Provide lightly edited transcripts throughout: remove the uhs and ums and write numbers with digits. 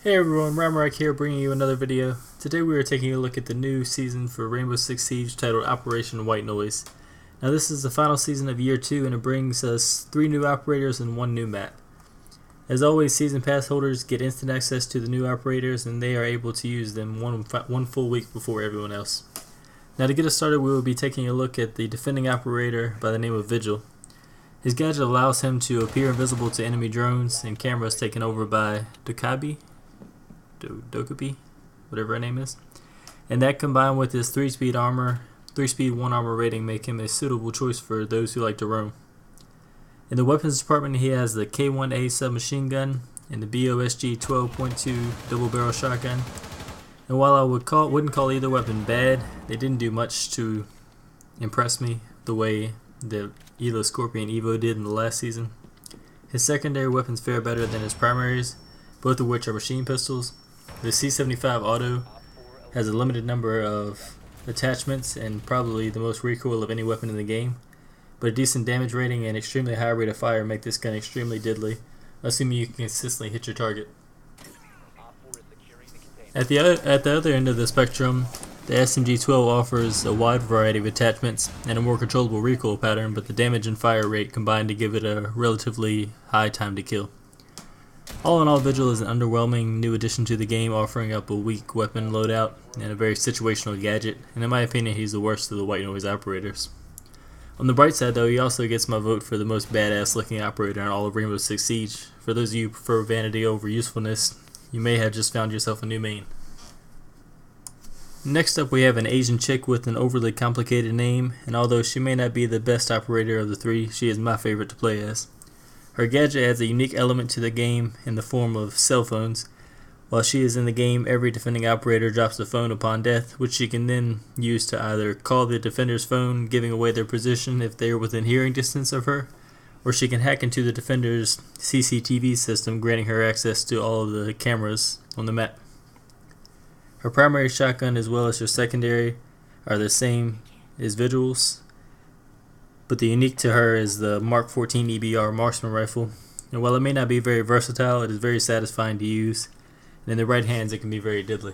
Hey everyone, Ramrak here bringing you another video. Today we are taking a look at the new season for Rainbow Six Siege titled Operation White Noise. Now this is the final season of Year 2 and it brings us 3 new operators and 1 new map. As always, season pass holders get instant access to the new operators and they are able to use them one full week before everyone else. Now to get us started, we will be taking a look at the defending operator by the name of Vigil. His gadget allows him to appear invisible to enemy drones and cameras taken over by Dokkaebi, whatever her name is, and that combined with his 3-speed 1 armor rating make him a suitable choice for those who like to roam. In the weapons department, he has the K1A submachine gun and the BOSG 12.2 double barrel shotgun. And while I wouldn't call either weapon bad, they didn't do much to impress me the way the Elo Scorpion Evo did in the last season. His secondary weapons fare better than his primaries, both of which are machine pistols. The C75 Auto has a limited number of attachments and probably the most recoil of any weapon in the game, but a decent damage rating and extremely high rate of fire make this gun extremely deadly, assuming you can consistently hit your target. At the other end of the spectrum, the SMG-12 offers a wide variety of attachments and a more controllable recoil pattern, but the damage and fire rate combine to give it a relatively high time to kill. All in all, Vigil is an underwhelming new addition to the game, offering up a weak weapon loadout and a very situational gadget, and in my opinion he's the worst of the White Noise operators. On the bright side though, he also gets my vote for the most badass looking operator in all of Rainbow Six Siege. For those of you who prefer vanity over usefulness, you may have just found yourself a new main. Next up we have an Asian chick with an overly complicated name, and although she may not be the best operator of the 3, she is my favorite to play as. Her gadget adds a unique element to the game in the form of cell phones. While she is in the game, every defending operator drops a phone upon death, which she can then use to either call the defender's phone, giving away their position if they are within hearing distance of her, or she can hack into the defender's CCTV system, granting her access to all of the cameras on the map. Her primary shotgun as well as her secondary are the same as Vigil's, but the unique to her is the Mark 14 EBR marksman rifle, and while it may not be very versatile, it is very satisfying to use, and in the right hands it can be very deadly.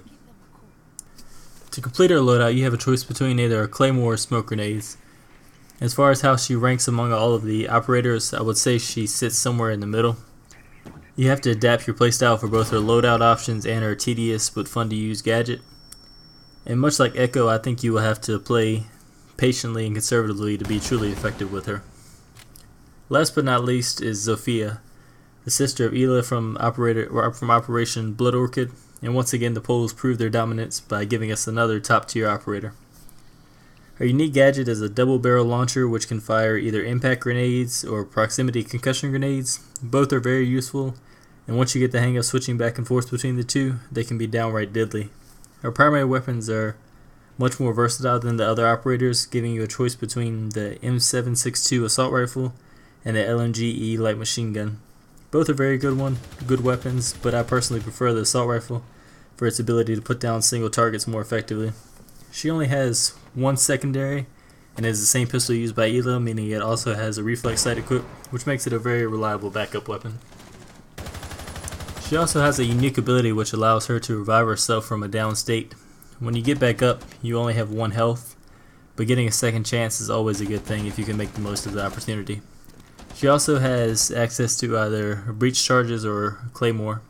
To complete her loadout, you have a choice between either a claymore or smoke grenades. As far as how she ranks among all of the operators, I would say she sits somewhere in the middle. You have to adapt your playstyle for both her loadout options and her tedious but fun to use gadget. And much like Echo, I think you will have to play patiently and conservatively to be truly effective with her. Last but not least is Zofia, the sister of Ela from Operation Blood Orchid, and once again the Poles prove their dominance by giving us another top tier operator. Her unique gadget is a double barrel launcher which can fire either impact grenades or proximity concussion grenades. Both are very useful, and once you get the hang of switching back and forth between the two, they can be downright deadly. Her primary weapons are much more versatile than the other operators, giving you a choice between the M762 assault rifle and the LMG-E light machine gun. Both are very good weapons, but I personally prefer the assault rifle for its ability to put down single targets more effectively. She only has one secondary and is the same pistol used by Elo, meaning it also has a reflex sight equipped, which makes it a very reliable backup weapon. She also has a unique ability which allows her to revive herself from a down state. When you get back up, you only have 1 health, but getting a second chance is always a good thing if you can make the most of the opportunity. She also has access to either breach charges or claymore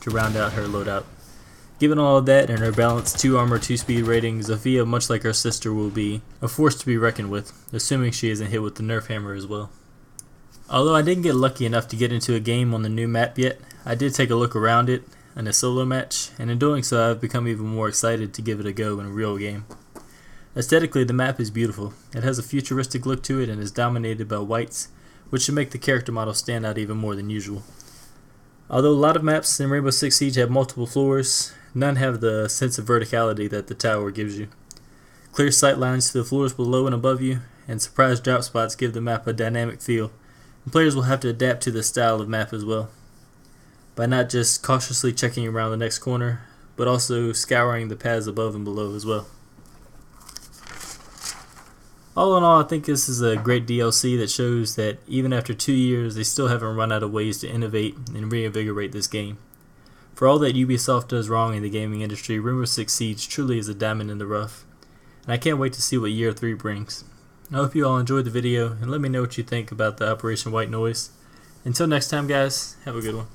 to round out her loadout. Given all of that and her balanced 2 armor 2 speed rating, Zofia, much like her sister, will be a force to be reckoned with, assuming she isn't hit with the nerf hammer as well. Although I didn't get lucky enough to get into a game on the new map yet, I did take a look around it in a solo match, and in doing so I've become even more excited to give it a go in a real game. Aesthetically, the map is beautiful. It has a futuristic look to it and is dominated by whites, which should make the character model stand out even more than usual. Although a lot of maps in Rainbow Six Siege have multiple floors, none have the sense of verticality that the tower gives you. Clear sight lines to the floors below and above you, and surprise drop spots give the map a dynamic feel, and players will have to adapt to this style of map as well, by not just cautiously checking around the next corner, but also scouring the paths above and below as well. All in all, I think this is a great DLC that shows that even after 2 years, they still haven't run out of ways to innovate and reinvigorate this game. For all that Ubisoft does wrong in the gaming industry, Rainbow Six Siege truly is a diamond in the rough, and I can't wait to see what Year 3 brings. I hope you all enjoyed the video, and let me know what you think about the Operation White Noise. Until next time guys, have a good one.